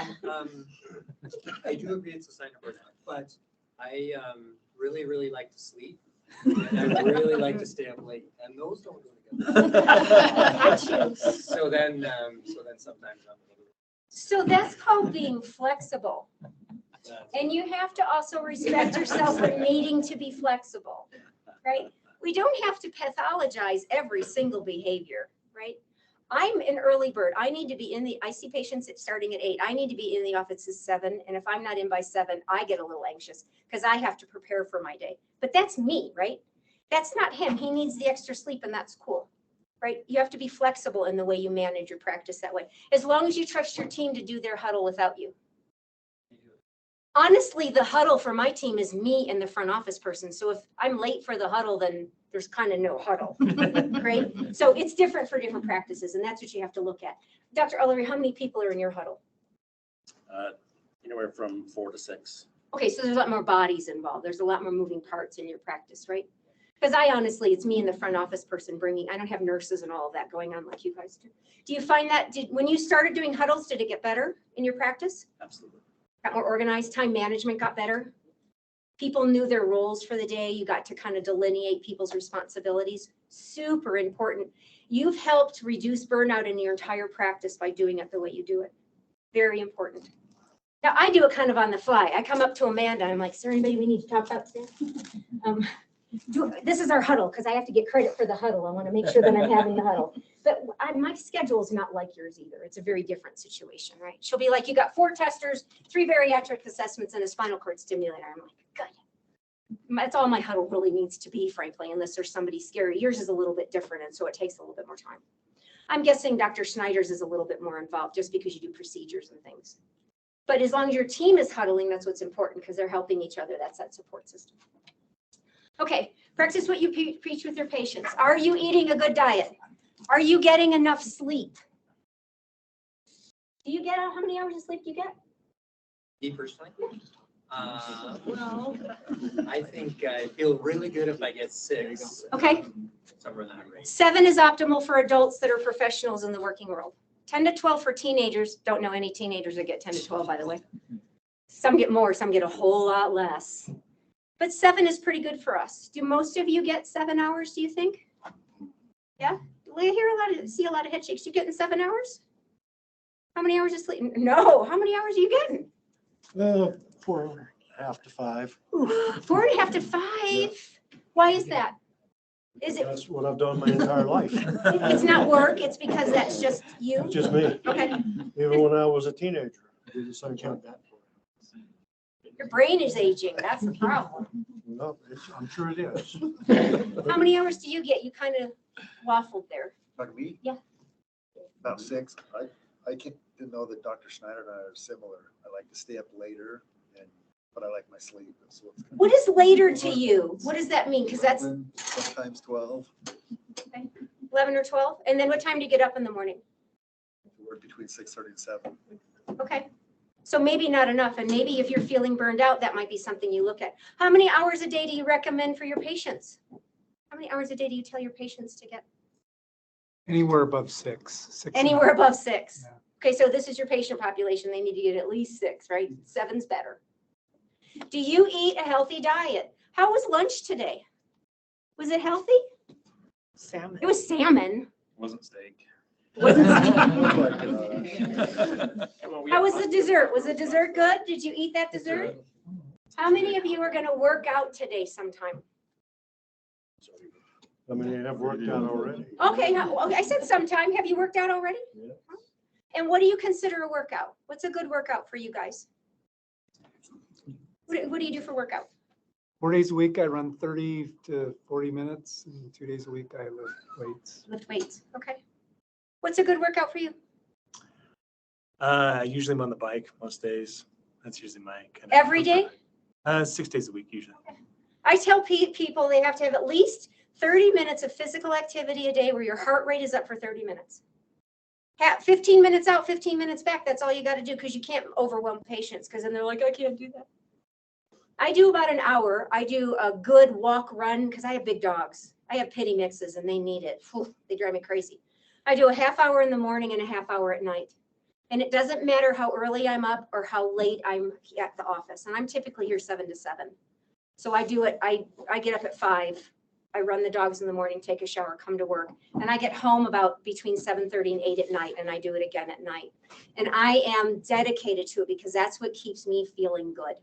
I do agree it's a sign of burnout, but I really, really like to sleep, and I really like to stay up late, and those don't go together. I choose. So then sometimes I'm a little. So that's called being flexible. And you have to also respect yourself for needing to be flexible, right? We don't have to pathologize every single behavior, right? I'm an early bird. I need to be I see patients starting at 8. I need to be in the office at 7. And if I'm not in by 7, I get a little anxious because I have to prepare for my day. But that's me, right? That's not him. He needs the extra sleep and that's cool, right? You have to be flexible in the way you manage your practice that way. As long as you trust your team to do their huddle without you. Honestly, the huddle for my team is me and the front office person. So if I'm late for the huddle, then there's kind of no huddle, right? So it's different for different practices, and that's what you have to look at. Dr. Ullery, how many people are in your huddle? Anywhere from 4 to 6. Okay, so there's a lot more bodies involved. There's a lot more moving parts in your practice, right? Because it's me and the front office person I don't have nurses and all of that going on like you guys do. Do you find that, when you started doing huddles, did it get better in your practice? Absolutely. Got more organized, time management got better? People knew their roles for the day. You got to kind of delineate people's responsibilities. Super important. You've helped reduce burnout in your entire practice by doing it the way you do it. Very important. Now, I do it kind of on the fly. I come up to Amanda and I'm like, is there anybody we need to talk about today? This is our huddle because I have to get credit for the huddle. I want to make sure that I'm having the huddle. But my schedule is not like yours either. It's a very different situation, right? She'll be like, you got 4 testers, 3 bariatric assessments, and a spinal cord stimulator. I'm like, good. That's all my huddle really needs to be, frankly, unless there's somebody scary. Yours is a little bit different, and so it takes a little bit more time. I'm guessing Dr. Schneider's is a little bit more involved just because you do procedures and things. But as long as your team is huddling, that's what's important because they're helping each other. That's that support system. Okay, practice what you preach with your patients. Are you eating a good diet? Are you getting enough sleep? Do you get how many hours of sleep do you get? Me personally? Well, I think I feel really good if I get 6. Okay. Somewhere in that range. 7 is optimal for adults that are professionals in the working world. 10 to 12 for teenagers. Don't know any teenagers that get 10 to 12, by the way. Some get more, some get a whole lot less. But 7 is pretty good for us. Do most of you get 7 hours, do you think? Yeah? We see a lot of head shakes. You getting 7 hours? How many hours of sleep? No. How many hours are you getting? 4.5 to 5. Ooh, 4.5 to 5. Yeah. Why is that? That's what I've done my entire life. It's not work. It's because that's just you. It's just me. Okay. Even when I was a teenager, I did the same thing. Your brain is aging. That's the problem. No, I'm sure it is. How many hours do you get? You kind of waffled there. Talking to me? Yeah. About 6. I didn't know that Dr. Schneider and I are similar. I like to stay up later, but I like my sleep. So what is later to you? What does that mean? Because that's sometimes 12. Okay. 11 or 12. And then what time do you get up in the morning? I work between 6:30 and 7. Okay. So maybe not enough. And maybe if you're feeling burned out, that might be something you look at. How many hours a day do you recommend for your patients? How many hours a day do you tell your patients to get? Anywhere above 6. Anywhere above 6. Yeah. Okay, so this is your patient population. They need to get at least 6, right? 7's better. Do you eat a healthy diet? How was lunch today? Was it healthy? Salmon. It was salmon. Wasn't steak. Wasn't steak. How was the dessert? Was the dessert good? Did you eat that dessert? How many of you are going to work out today sometime? I mean, I've worked out already. Okay, I said sometime. Have you worked out already? Yeah. And what do you consider a workout? What's a good workout for you guys? What do you do for workout? 4 days a week, I run 30 to 40 minutes, and 2 days a week, I lift weights. Lift weights, okay. What's a good workout for you? Usually I'm on the bike most days. That's usually my kind of. Every day? 6 days a week usually. Okay. I tell people they have to have at least 30 minutes of physical activity a day where your heart rate is up for 30 minutes. 15 minutes out, 15 minutes back. That's all you got to do because you can't overwhelm patients because then they're like, I can't do that. I do about an hour. I do a good walk run because I have big dogs. I have pitty mixes and they need it. Whew, they drive me crazy. I do a half hour in the morning and a half hour at night. And it doesn't matter how early I'm up or how late I'm at the office. And I'm typically here 7 to 7. So I do it. I get up at 5. I run the dogs in the morning, take a shower, come to work. And I get home about between 7:30 and 8 at night. And I do it again at night. And I am dedicated to it because that's what keeps me feeling good.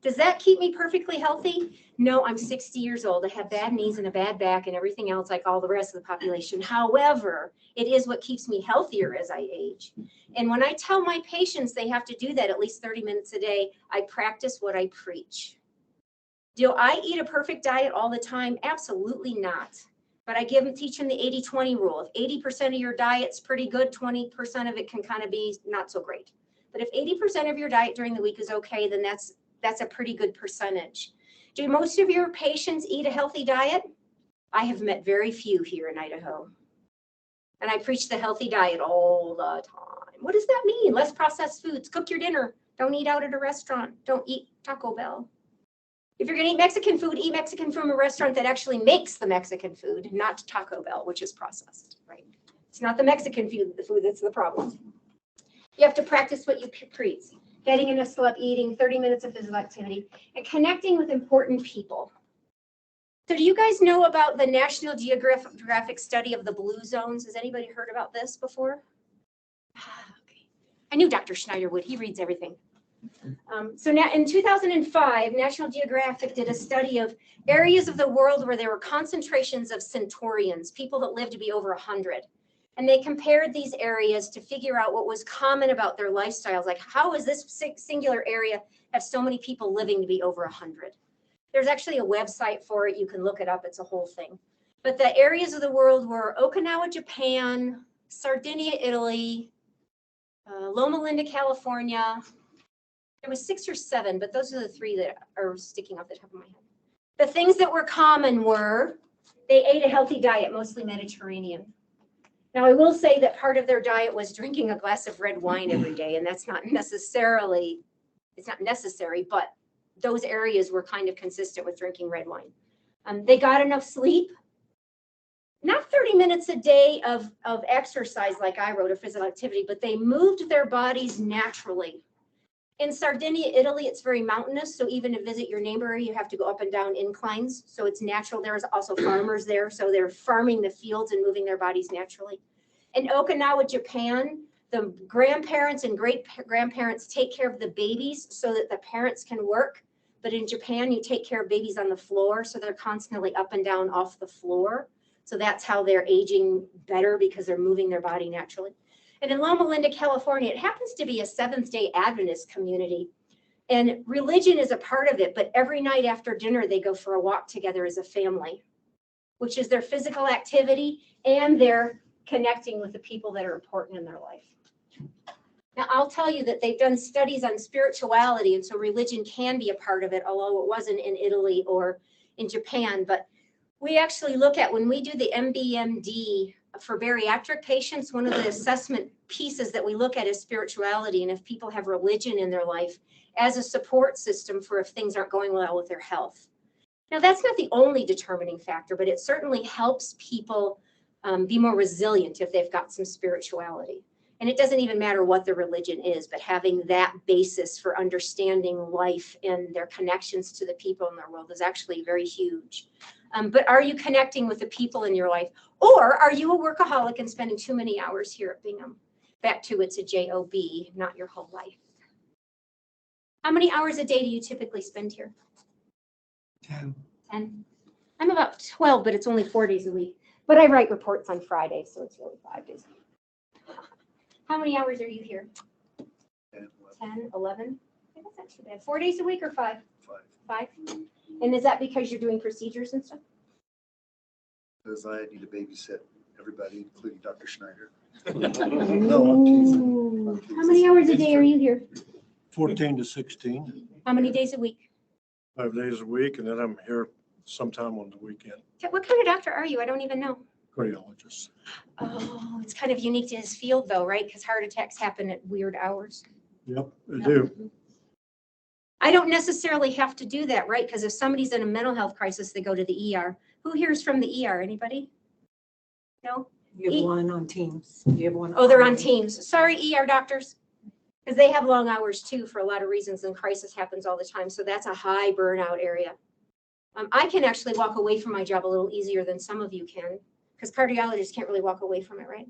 Does that keep me perfectly healthy? No, I'm 60 years old. I have bad knees and a bad back and everything else like all the rest of the population. However, it is what keeps me healthier as I age. And when I tell my patients they have to do that at least 30 minutes a day, I practice what I preach. Do I eat a perfect diet all the time? Absolutely not. But I teach them the 80-20 rule. If 80% of your diet's pretty good, 20% of it can kind of be not so great. But if 80% of your diet during the week is okay, then that's a pretty good percentage. Do most of your patients eat a healthy diet? I have met very few here in Idaho. And I preach the healthy diet all the time. What does that mean? Less processed foods. Cook your dinner. Don't eat out at a restaurant. Don't eat Taco Bell. If you're going to eat Mexican from a restaurant that actually makes the Mexican food, not Taco Bell, which is processed, right? It's not the Mexican food that's the problem. You have to practice what you preach. Getting enough sleep, eating, 30 minutes of physical activity, and connecting with important people. So do you guys know about the National Geographic study of the blue zones? Has anybody heard about this before? Okay. I knew Dr. Schneider would. He reads everything. So now in 2005, National Geographic did a study of areas of the world where there were concentrations of centurions, people that lived to be over 100. And they compared these areas to figure out what was common about their lifestyles. Like, how is this singular area have so many people living to be over 100? There's actually a website for it. You can look it up. It's a whole thing. But the areas of the world were Okinawa, Japan, Sardinia, Italy, Loma Linda, California. There was 6 or 7, but those are the 3 that are sticking off the top of my head. The things that were common were they ate a healthy diet, mostly Mediterranean. Now, I will say that part of their diet was drinking a glass of red wine every day, and that's not necessarily, it's not necessary, but those areas were kind of consistent with drinking red wine. They got enough sleep, not 30 minutes a day of exercise like I wrote, or physical activity, but they moved their bodies naturally. In Sardinia, Italy, it's very mountainous, so even to visit your neighbor, you have to go up and down inclines, so it's natural. There's also farmers there, so they're farming the fields and moving their bodies naturally. In Okinawa, Japan, the grandparents and great-grandparents take care of the babies so that the parents can work, but in Japan, you take care of babies on the floor, so they're constantly up and down off the floor, so that's how they're aging better, because they're moving their body naturally. And in Loma Linda, California, it happens to be a Seventh-day Adventist community. And religion is a part of it, but every night after dinner, they go for a walk together as a family, which is their physical activity and their connecting with the people that are important in their life. Now, I'll tell you that they've done studies on spirituality, and so religion can be a part of it, although it wasn't in Italy or in Japan. But we actually look at, when we do the MBMD, for bariatric patients, one of the assessment pieces that we look at is spirituality, and if people have religion in their life as a support system for if things aren't going well with their health. Now, that's not the only determining factor, but it certainly helps people be more resilient if they've got some spirituality. And it doesn't even matter what their religion is, but having that basis for understanding life and their connections to the people in their world is actually very huge. But are you connecting with the people in your life? Or are you a workaholic and spending too many hours here at Bingham? Back to it's a job, not your whole life. How many hours a day do you typically spend here? 10. 10. I'm about 12, but it's only 4 days a week. But I write reports on Fridays, so it's really 5 days a week. How many hours are you here? 10, 11? I think that's not too bad. 4 days a week or 5? 5. And is that because you're doing procedures and stuff? Because I need to babysit everybody, including Dr. Schneider. No, I'm teasing. How many hours a day are you here? 14 to 16, How many days a week? 5 days a week, and then I'm here sometime on the weekend. What kind of doctor are you? I don't even know. Cardiologist. Oh, it's kind of unique to his field though, right? Because heart attacks happen at weird hours. Yep, I do. I don't necessarily have to do that, right? Because if somebody's in a mental health crisis, they go to the ER. Who hears from the ER? Anybody? No? You have one on Teams. You have one. Oh, they're on Teams. Sorry, ER doctors. Because they have long hours too for a lot of reasons, and crisis happens all the time. So that's a high burnout area. I can actually walk away from my job a little easier than some of you can, because cardiologists can't really walk away from it, right?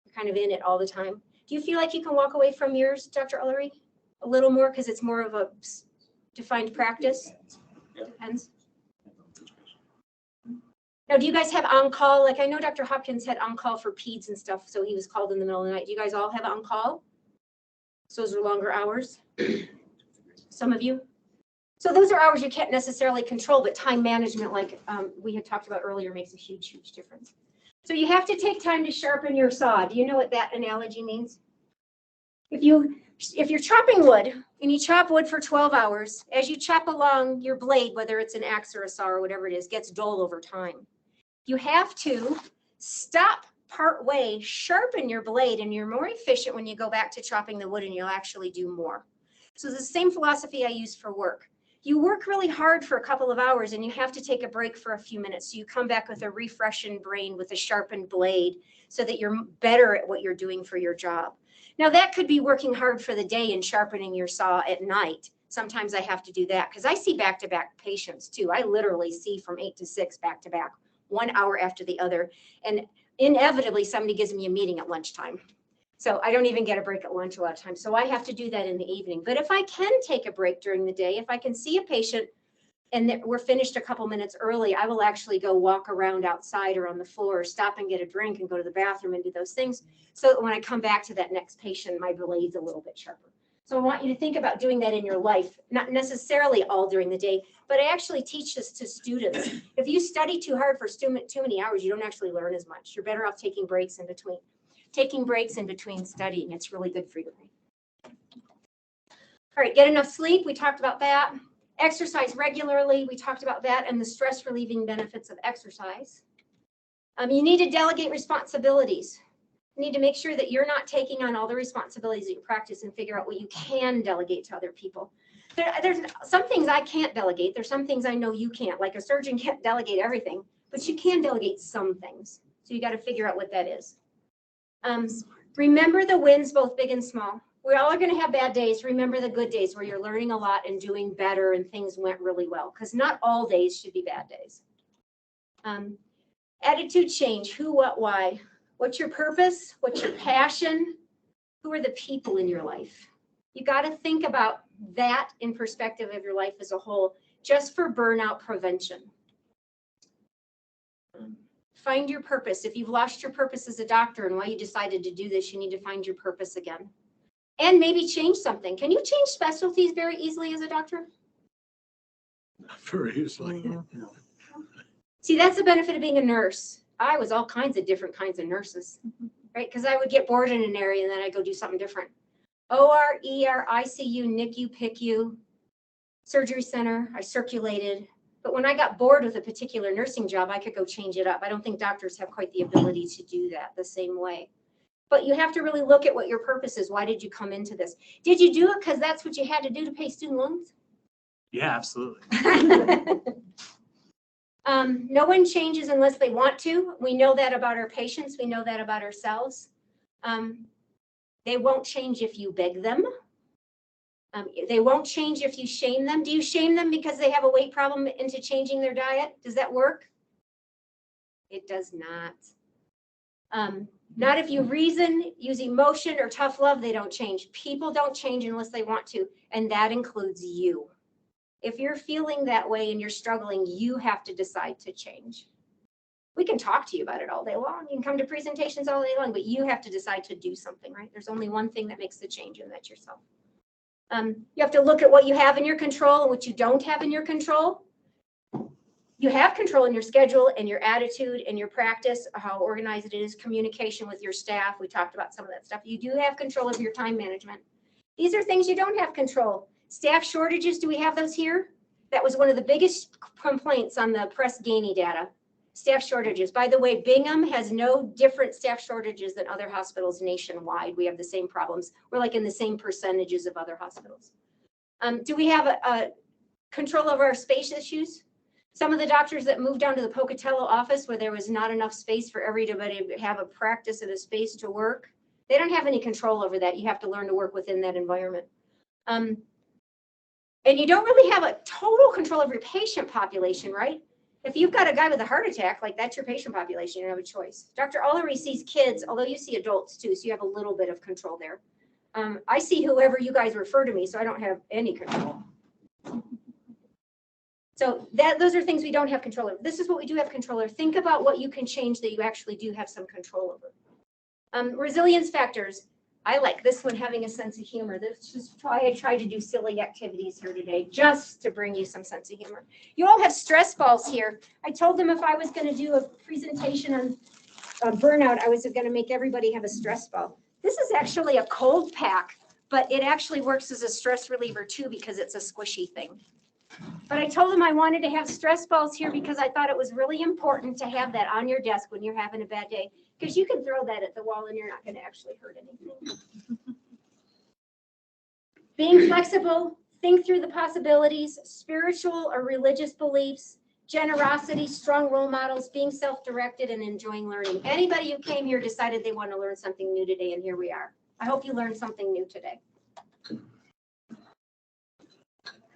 You're kind of in it all the time. Do you feel like you can walk away from yours, Dr. Ullery? A little more, because it's more of a Defined practice? Depends. Now, do you guys have on-call? Like I know Dr. Hopkins had on-call for peds and stuff, so he was called in the middle of the night. Do you guys all have on-call? So those are longer hours? Some of you? So those are hours you can't necessarily control, but time management, like we had talked about earlier, makes a huge, huge difference. So you have to take time to sharpen your saw. Do you know what that analogy means? If you're chopping wood and you chop wood for 12 hours, as you chop along your blade, whether it's an axe or a saw or whatever it is, gets dull over time. You have to stop part way, sharpen your blade, and you're more efficient when you go back to chopping the wood and you'll actually do more. So it's the same philosophy I use for work. You work really hard for a couple of hours and you have to take a break for a few minutes. So you come back with a refreshed brain, with a sharpened blade, so that you're better at what you're doing for your job. Now that could be working hard for the day and sharpening your saw at night. Sometimes I have to do that because I see back-to-back patients too. I literally see from 8 to 6 back-to-back, 1 hour after the other. And inevitably somebody gives me a meeting at lunchtime. So I don't even get a break at lunch a lot of times. So I have to do that in the evening. But if I can take a break during the day, if I can see a patient and we're finished a couple minutes early, I will actually go walk around outside or on the floor, or stop and get a drink and go to the bathroom and do those things. So that when I come back to that next patient, my blade's a little bit sharper. So I want you to think about doing that in your life, not necessarily all during the day, but I actually teach this to students. If you study too hard for too many hours, you don't actually learn as much. You're better off taking breaks in between. Taking breaks in between studying, it's really good for you. All right, get enough sleep. We talked about that. Exercise regularly. We talked about that and the stress relieving benefits of exercise. You need to delegate responsibilities. You need to make sure that you're not taking on all the responsibilities that you practice and figure out what you can delegate to other people. There's some things I can't delegate. There's some things I know you can't. Like a surgeon can't delegate everything, but you can delegate some things. So you got to figure out what that is. Remember the wins, both big and small. We're all going to have bad days. Remember the good days where you're learning a lot and doing better and things went really well, because not all days should be bad days. Attitude change. Who, what, why? What's your purpose? What's your passion? Who are the people in your life? You got to think about that in perspective of your life as a whole, just for burnout prevention. Find your purpose. If you've lost your purpose as a doctor and why you decided to do this, you need to find your purpose again. And maybe change something. Can you change specialties very easily as a doctor? Very easily. See, that's the benefit of being a nurse. I was all kinds of different kinds of nurses, right? Because I would get bored in an area and then I'd go do something different. OR, ER, ICU, NICU, PICU, surgery center, I circulated. But when I got bored with a particular nursing job, I could go change it up. I don't think doctors have quite the ability to do that the same way. But you have to really look at what your purpose is. Why did you come into this? Did you do it because that's what you had to do to pay student loans? Yeah, absolutely. No one changes unless they want to. We know that about our patients. We know that about ourselves. They won't change if you beg them. They won't change if you shame them. Do you shame them because they have a weight problem into changing their diet? Does that work? It does not. Not if you reason, use emotion, or tough love, they don't change. People don't change unless they want to, and that includes you. If you're feeling that way and you're struggling, you have to decide to change. We can talk to you about it all day long. You can come to presentations all day long, but you have to decide to do something, right? There's only one thing that makes the change, and that's yourself. You have to look at what you have in your control and what you don't have in your control. You have control in your schedule and your attitude and your practice, how organized it is, communication with your staff. We talked about some of that stuff. You do have control of your time management. These are things you don't have control. Staff shortages, do we have those here? That was one of the biggest complaints on the Press Ganey data. Staff shortages. By the way, Bingham has no different staff shortages than other hospitals nationwide. We have the same problems. We're like in the same percentages of other hospitals. Do we have a control over our space issues? Some of the doctors that moved down to the Pocatello office where there was not enough space for everybody to have a practice and a space to work, they don't have any control over that. You have to learn to work within that environment. And you don't really have a total control of your patient population, right? If you've got a guy with a heart attack, like that's your patient population, you don't have a choice. Dr. Ullery sees kids, although you see adults too, so you have a little bit of control there. I see whoever you guys refer to me, so I don't have any control. So those are things we don't have control over. This is what we do have control over. Think about what you can change that you actually do have some control over. Resilience factors. I like this one, having a sense of humor. This is why I try to do silly activities here today, just to bring you some sense of humor. You all have stress balls here. I told them if I was going to do a presentation on burnout, I was going to make everybody have a stress ball. This is actually a cold pack, but it actually works as a stress reliever too because it's a squishy thing. But I told them I wanted to have stress balls here because I thought it was really important to have that on your desk when you're having a bad day, because you can throw that at the wall and you're not going to actually hurt anything. Being flexible, think through the possibilities, spiritual or religious beliefs, generosity, strong role models, being self-directed, and enjoying learning. Anybody who came here decided they want to learn something new today, and here we are. I hope you learned something new today.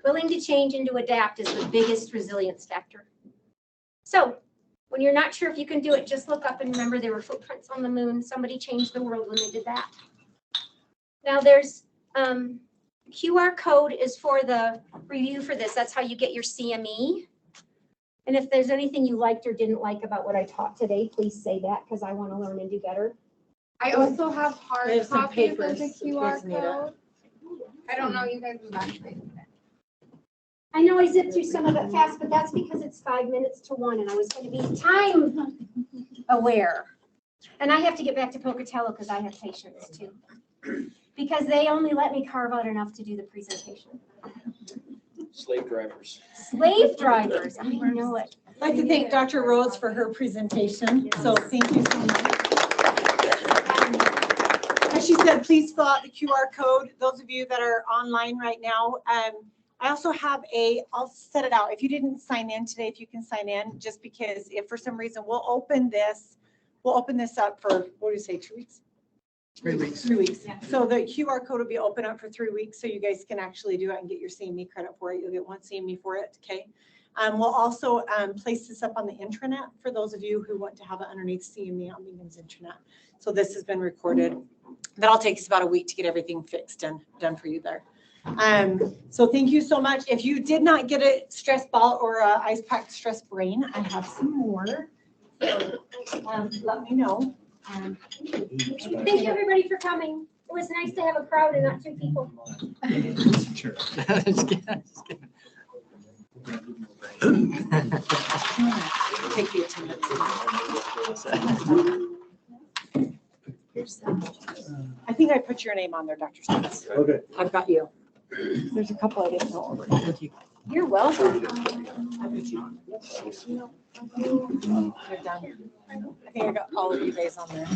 Willing to change and to adapt is the biggest resilience factor. So when you're not sure if you can do it, just look up and remember there were footprints on the moon. Somebody changed the world when they did that. Now there's QR code is for the review for this. That's how you get your CME. And if there's anything you liked or didn't like about what I taught today, please say that because I want to learn and do better. I also have hard There's some copies of papers the if you QR guys need it. code. I don't know, you guys have actually. I know I zipped through some of it fast, but that's because it's 5 minutes to 1 and I was going to be time aware. And I have to get back to Pocatello because I have patients too. Because they only let me carve out enough to do the presentation. Slave drivers. Slave drivers, I know it. I'd like to thank Dr. Rhodes for her presentation. So thank you so much. As she said, please fill out the QR code. Those of you that are online right now, I also have I'll set it out. If you didn't sign in today, if you can sign in, just because if for some reason we'll open this up for, what do you say, 2 weeks? 3 weeks. 3 weeks. So the QR code will be open up for 3 weeks, so you guys can actually do it and get your CME credit for it. You'll get 1 CME for it, okay? We'll also place this up on the intranet for those of you who want to have it underneath CME on Bingham's intranet. So this has been recorded. That'll take us about a week to get everything fixed and done for you there. So thank you so much. If you did not get a stress ball or a ice pack stress brain, I have some more. So let me know. Thank you everybody for coming. It was nice to have a crowd and not 2 people. Sure. Take the attendance. I think I put your name on there, Dr. Stevens. Okay. I've got you. There's a couple I didn't know over. You're welcome. I put you on. They're done. I think I got all of you guys on there.